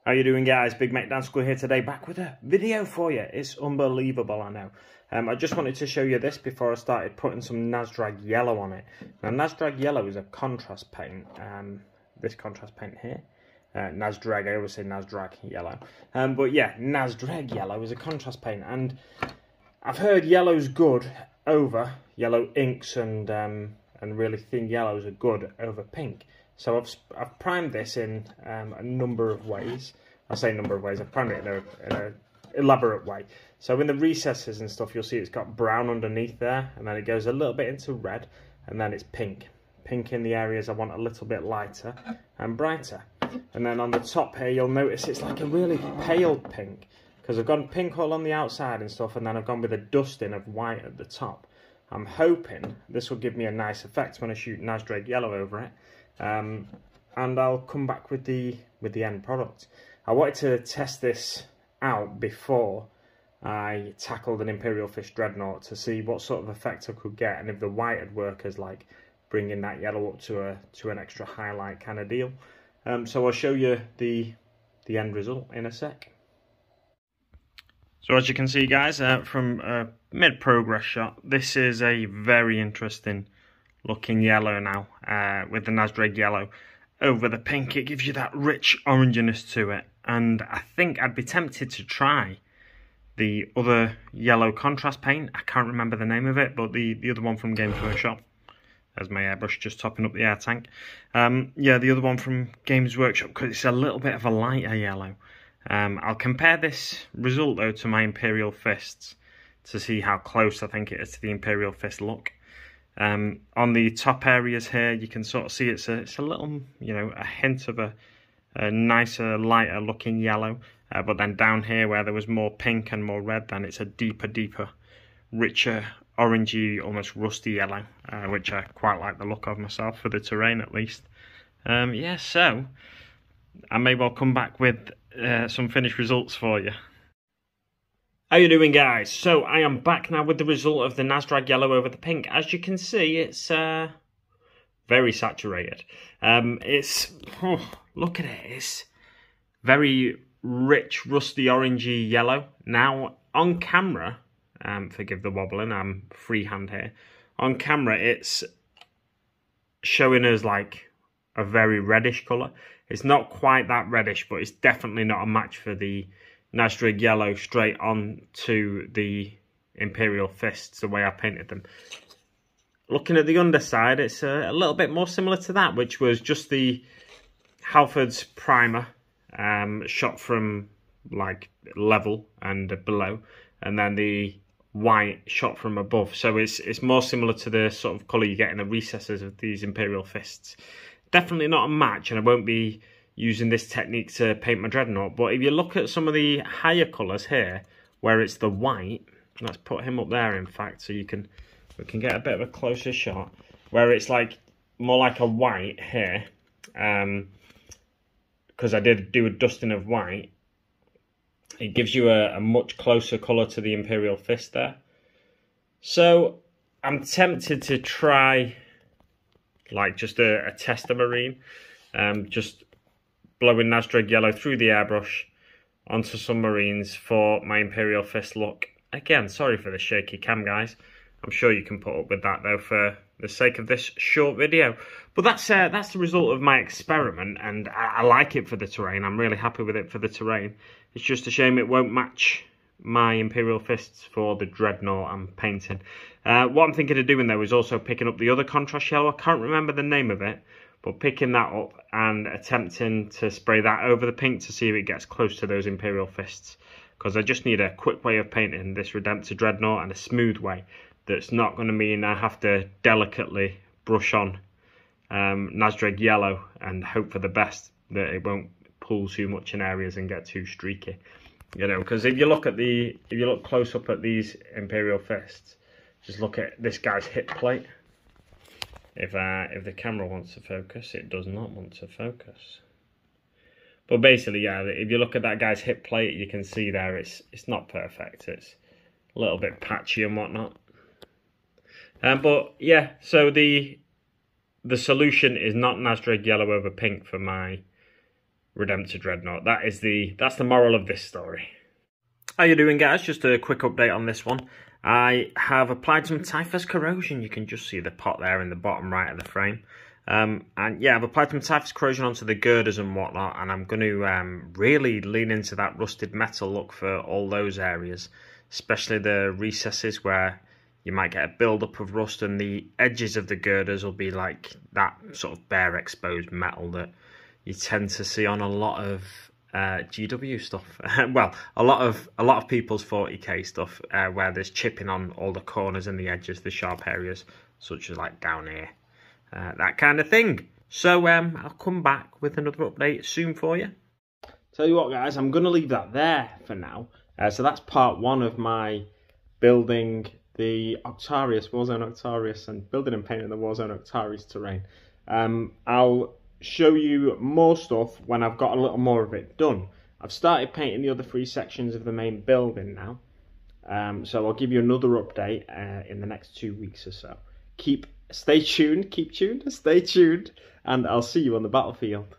How you doing, guys? Big Mate Dan School here today, back with a video for you. It's unbelievable, I know. I just wanted to show you this before I started putting some Nasdrag yellow on it. Now, Nasdrag yellow is a contrast paint. This contrast paint here. Nasdrag, I always say Nasdrag yellow. But yeah, Nasdrag yellow is a contrast paint. And I've heard yellow's good over yellow inks and really thin yellows are good over pink. So I've primed this in a number of ways. I say number of ways, I've primed it in a elaborate way. So in the recesses and stuff, you'll see it's got brown underneath there, and then it goes a little bit into red, and then it's pink. Pink in the areas I want a little bit lighter and brighter. And then on the top here, you'll notice it's like a really pale pink, because I've gone pink all on the outside and stuff, and then I've gone with a dusting of white at the top. I'm hoping this will give me a nice effect when I shoot Nasdrag yellow over it. And I'll come back with the end product. I wanted to test this out before I tackled an Imperial Fish Dreadnought to see what sort of effect I could get, and if the white would work as like bringing that yellow up to an extra highlight kind of deal. So I'll show you the end result in a sec. So as you can see, guys, from a mid-progress shot, this is a very interesting looking yellow now, with the Nasdrag yellow over the pink. It gives you that rich oranginess to it, and I think I'd be tempted to try the other yellow contrast paint. I can't remember the name of it, but the other one from Games Workshop. There's my airbrush just topping up the air tank. Yeah, the other one from Games Workshop, because it's a little bit of a lighter yellow. I'll compare this result though to my Imperial Fists to see how close I think it is to the Imperial Fist look. On the top areas here, you can sort of see it's a little, you know, a hint of a nicer, lighter looking yellow. But then down here where there was more pink and more red, then it's a deeper, richer, orangey, almost rusty yellow, which I quite like the look of myself for the terrain at least. Yeah, so I may well come back with some finished results for you. How you doing, guys? So I am back now with the result of the Nasdrag yellow over the pink. As you can see, it's very saturated. Look at it, it's very rich, rusty, orangey yellow. Now on camera, forgive the wobbling, I'm freehand here. On camera, it's showing us like a very reddish colour. It's not quite that reddish, but it's definitely not a match for the Nasdrag yellow straight on to the Imperial Fists, the way I painted them. Looking at the underside, it's a little bit more similar to that, which was just the Halford's primer, shot from like level and below, and then the white shot from above. So it's more similar to the sort of colour you get in the recesses of these Imperial Fists. Definitely not a match, and I won't be using this technique to paint my Dreadnought, but if you look at some of the higher colours here, where it's the white, let's put him up there in fact, so we can get a bit of a closer shot, where it's like more like a white here, because I did do a dusting of white. It gives you a much closer colour to the Imperial Fist there. So I'm tempted to try like just a tester marine, just blowing Nasdrag yellow through the airbrush onto some marines for my Imperial Fist look. Again, sorry for the shaky cam, guys. I'm sure you can put up with that though for the sake of this short video. But that's the result of my experiment, and I like it for the terrain. I'm really happy with it for the terrain. It's just a shame it won't match my Imperial Fists for the Dreadnought I'm painting. What I'm thinking of doing though is also picking up the other contrast yellow. I can't remember the name of it, but picking that up and attempting to spray that over the pink to see if it gets close to those Imperial Fists. Because I just need a quick way of painting this Redemptor Dreadnought, and a smooth way that's not going to mean I have to delicately brush on Nasdrag yellow and hope for the best that it won't pull too much in areas and get too streaky. You know, because if you look close up at these Imperial Fists, just look at this guy's hip plate. If the camera wants to focus, it does not want to focus. But basically, yeah, if you look at that guy's hip plate, you can see there it's not perfect. It's a little bit patchy and whatnot. But yeah, so the solution is not Nasdrag yellow over pink for my Redemptor Dreadnought. That's the moral of this story. How you doing, guys? Just a quick update on this one. I have applied some Typhus Corrosion. You can just see the pot there in the bottom right of the frame. And yeah, I've applied some Typhus Corrosion onto the girders and whatnot, and I'm going to really lean into that rusted metal look for all those areas, especially the recesses where you might get a build-up of rust, and the edges of the girders will be like that sort of bare exposed metal that you tend to see on a lot of GW stuff. Well, a lot of people's 40k stuff where there's chipping on all the corners and the edges, the sharp areas, such as like down here, that kind of thing. So I'll come back with another update soon for you. Tell you what, guys, I'm going to leave that there for now. So that's part one of my building the Octarius, Warzone Octarius, and building and painting the Warzone Octarius terrain. I'll show you more stuff when I've got a little more of it done. I've started painting the other 3 sections of the main building now. So I'll give you another update in the next 2 weeks or so. Stay tuned, stay tuned, and I'll see you on the battlefield.